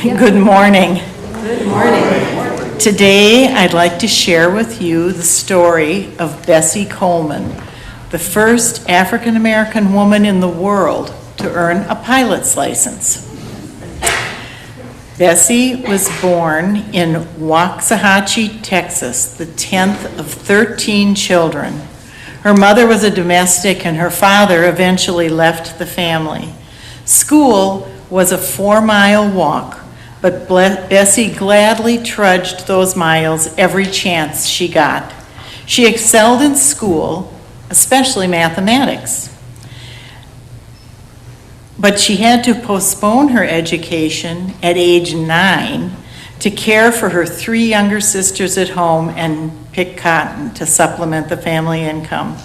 Good morning. Good morning. Today, I'd like to share with you the story of Bessie Coleman, the first African American woman in the world to earn a pilot's license. Bessie was born in Waxahachie, Texas, the 10th of 13 children. Her mother was a domestic and her father eventually left the family. School was a 4-mile walk, but Bessie gladly trudged those miles every chance she got. She excelled in school, especially mathematics. But she had to postpone her education at age 9 to care for her 3 younger sisters at home and pick cotton to supplement the family income.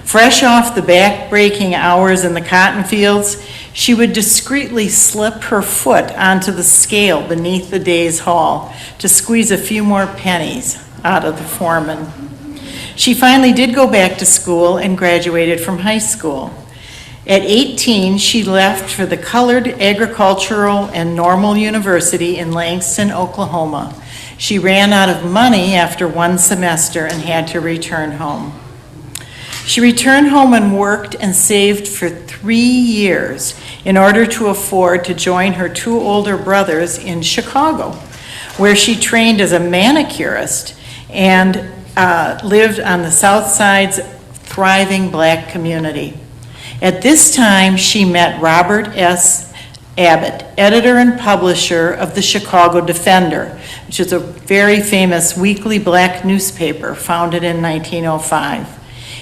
Fresh off the back-breaking hours in the cotton fields, she would discreetly slip her foot onto the scale beneath the day's haul to squeeze a few more pennies out of the foreman. She finally did go back to school and graduated from high school. At 18, she left for the Colored Agricultural and Normal University in Langston, Oklahoma. She ran out of money after 1 semester and had to return home. She returned home and worked and saved for 3 years in order to afford to join her 2 older brothers in Chicago, where she trained as a manicurist and lived on the South Side's thriving black community. At this time, she met Robert S. Abbott, editor and publisher of the Chicago Defender, which is a very famous weekly black newspaper founded in 1905.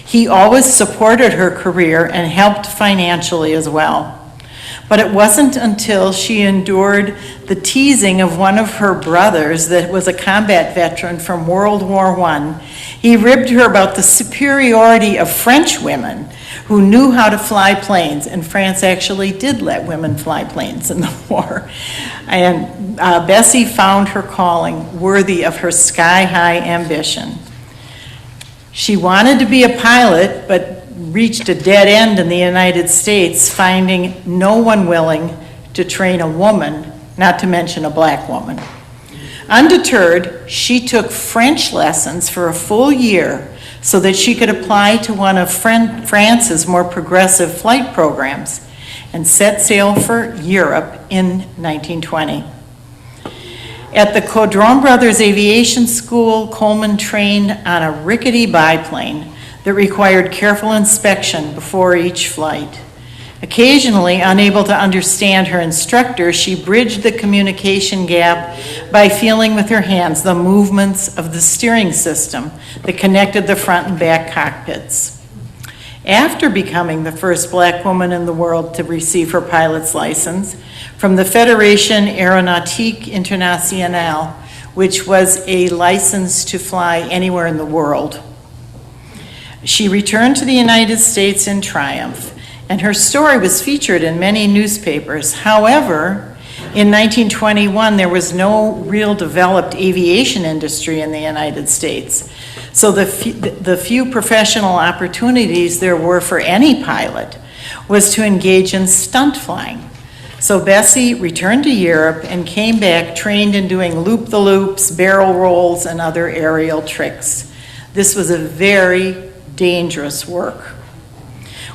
He always supported her career and helped financially as well. But it wasn't until she endured the teasing of one of her brothers that was a combat veteran from World War I. He ribbed her about the superiority of French women who knew how to fly planes, and France actually did let women fly planes in the war. And Bessie found her calling worthy of her sky-high ambition. She wanted to be a pilot, but reached a dead end in the United States, finding no one willing to train a woman, not to mention a black woman. Undeterred, she took French lessons for a full year so that she could apply to one of France's more progressive flight programs and set sail for Europe in 1920. At the Caudron Brothers Aviation School, Coleman trained on a rickety biplane that required careful inspection before each flight. Occasionally, unable to understand her instructor, she bridged the communication gap by feeling with her hands the movements of the steering system that connected the front and back cockpits. After becoming the first black woman in the world to receive her pilot's license from the Fédération Aéronautique Internationale, which was a license to fly anywhere in the world, she returned to the United States in triumph, and her story was featured in many newspapers. However, in 1921, there was no real developed aviation industry in the United States. So the few professional opportunities there were for any pilot was to engage in stunt flying. So Bessie returned to Europe and came back trained in doing loop-the-loops, barrel rolls, and other aerial tricks. This was a very dangerous work.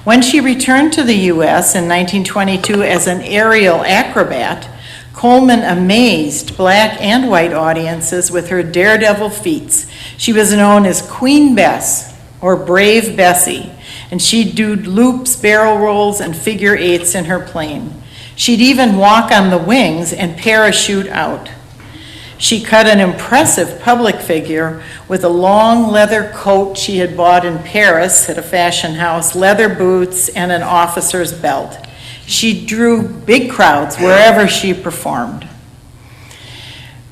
When she returned to the U.S. in 1922 as an aerial acrobat, Coleman amazed black and white audiences with her daredevil feats. She was known as Queen Bess, or Brave Bessie, and she'd do loops, barrel rolls, and figure eights in her plane. She'd even walk on the wings and parachute out. She cut an impressive public figure with a long leather coat she had bought in Paris at a fashion house, leather boots, and an officer's belt. She drew big crowds wherever she performed.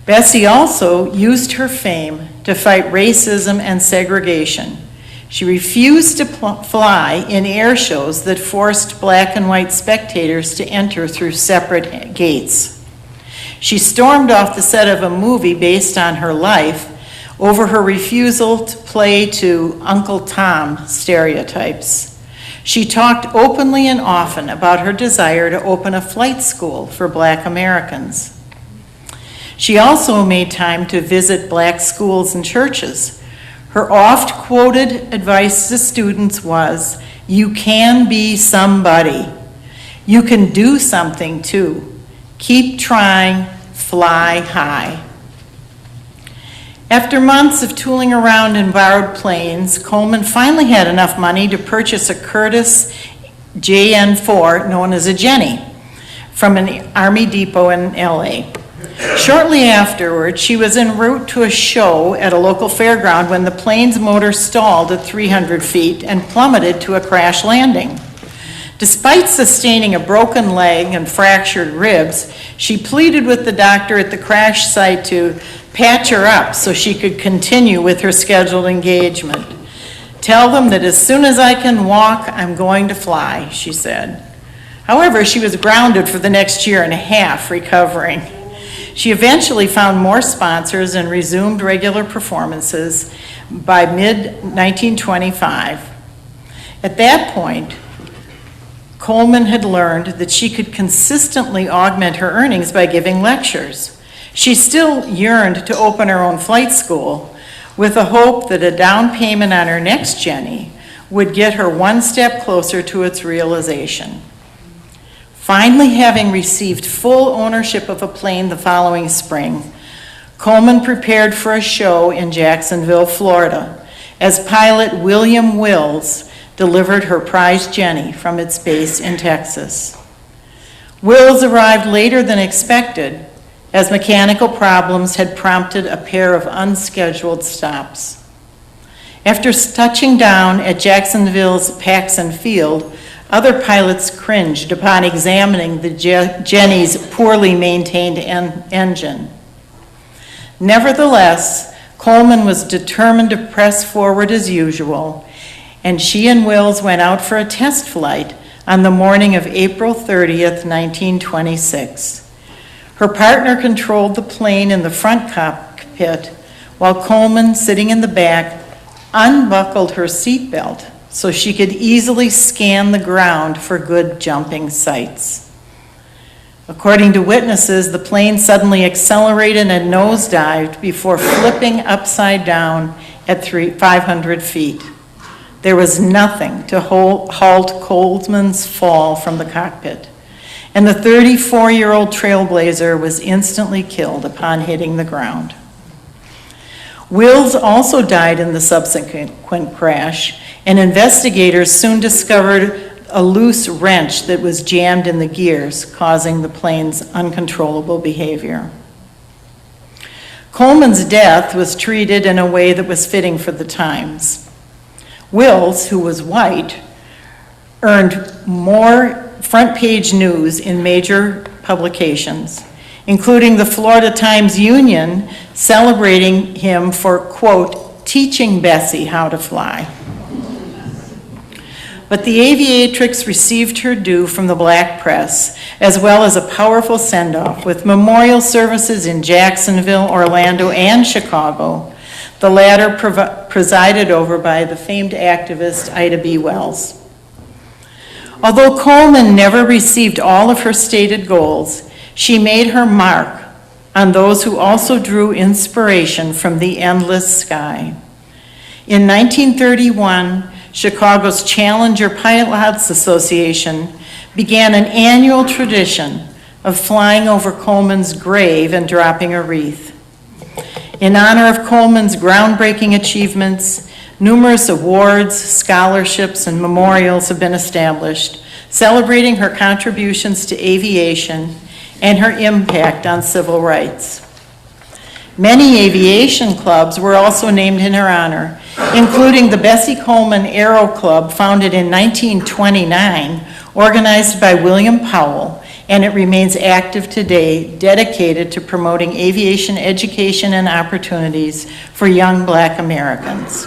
Bessie also used her fame to fight racism and segregation. She refused to fly in air shows that forced black and white spectators to enter through separate gates. She stormed off the set of a movie based on her life over her refusal to play to Uncle Tom stereotypes. She talked openly and often about her desire to open a flight school for Black Americans. She also made time to visit black schools and churches. Her oft-quoted advice to students was, "You can be somebody. You can do something too. Keep trying, fly high." After months of tooling around in borrowed planes, Coleman finally had enough money to purchase a Curtiss JN4, known as a Jenny, from an Army depot in LA. Shortly afterward, she was en route to a show at a local fairground when the plane's motor stalled at 300 feet and plummeted to a crash landing. Despite sustaining a broken leg and fractured ribs, she pleaded with the doctor at the crash site to patch her up so she could continue with her scheduled engagement. "Tell them that as soon as I can walk, I'm going to fly," she said. However, she was grounded for the next year and a half recovering. She eventually found more sponsors and resumed regular performances by mid-1925. At that point, Coleman had learned that she could consistently augment her earnings by giving lectures. She still yearned to open her own flight school with the hope that a down payment on her next Jenny would get her one step closer to its realization. Finally, having received full ownership of a plane the following spring, Coleman prepared for a show in Jacksonville, Florida, as pilot William Wills delivered her prize Jenny from its base in Texas. Wills arrived later than expected, as mechanical problems had prompted a pair of unscheduled stops. After touching down at Jacksonville's Paxson Field, other pilots cringed upon examining the Jenny's poorly maintained engine. Nevertheless, Coleman was determined to press forward as usual, and she and Wills went out for a test flight on the morning of April 30th, 1926. Her partner controlled the plane in the front cockpit, while Coleman, sitting in the back, unbuckled her seatbelt so she could easily scan the ground for good jumping sites. According to witnesses, the plane suddenly accelerated and nosedived before flipping upside down at 500 feet. There was nothing to halt Coleman's fall from the cockpit, and the 34-year-old trailblazer was instantly killed upon hitting the ground. Wills also died in the subsequent crash, and investigators soon discovered a loose wrench that was jammed in the gears, causing the plane's uncontrollable behavior. Coleman's death was treated in a way that was fitting for the times. Wills, who was white, earned more front-page news in major publications, including the Florida Times-Union celebrating him for, quote, teaching Bessie how to fly. But the aviatrix received her due from the black press, as well as a powerful send-off with memorial services in Jacksonville, Orlando, and Chicago, the latter presided over by the famed activist Ida B. Wells. Although Coleman never received all of her stated goals, she made her mark on those who also drew inspiration from the endless sky. In 1931, Chicago's Challenger Pilots Association began an annual tradition of flying over Coleman's grave and dropping a wreath. In honor of Coleman's groundbreaking achievements, numerous awards, scholarships, and memorials have been established, celebrating her contributions to aviation and her impact on civil rights. Many aviation clubs were also named in her honor, including the Bessie Coleman Aero Club, founded in 1929, organized by William Powell, and it remains active today, dedicated to promoting aviation education and opportunities for young Black Americans.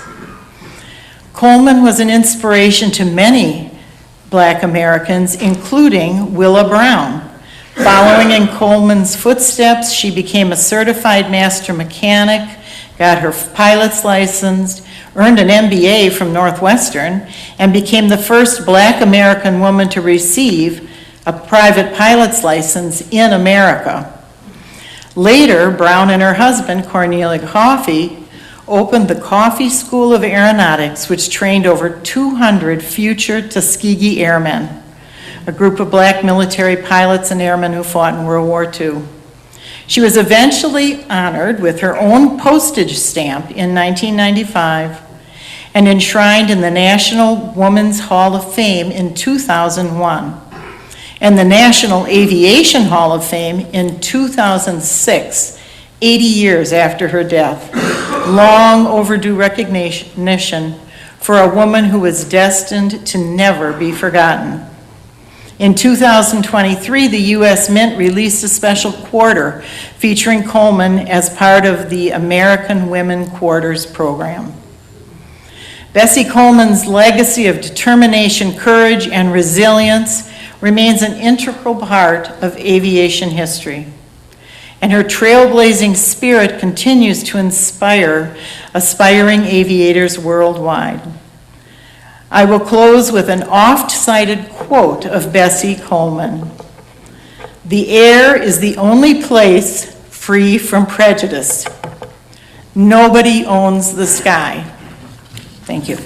Coleman was an inspiration to many Black Americans, including Willa Brown. Following in Coleman's footsteps, she became a certified master mechanic, got her pilot's license, earned an MBA from Northwestern, and became the first Black American woman to receive a private pilot's license in America. Later, Brown and her husband, Cornelia Coffey, opened the Coffey School of Aeronautics, which trained over 200 future Tuskegee Airmen, a group of black military pilots and airmen who fought in World War II. She was eventually honored with her own postage stamp in 1995 and enshrined in the National Women's Hall of Fame in 2001 and the National Aviation Hall of Fame in 2006, 80 years after her death. Long overdue recognition for a woman who was destined to never be forgotten. In 2023, the U.S. Mint released a special quarter featuring Coleman as part of the American Women Quarters program. Bessie Coleman's legacy of determination, courage, and resilience remains an integral part of aviation history. And her trailblazing spirit continues to inspire aspiring aviators worldwide. I will close with an oft-cited quote of Bessie Coleman. "The air is the only place free from prejudice. Nobody owns the sky." Thank you.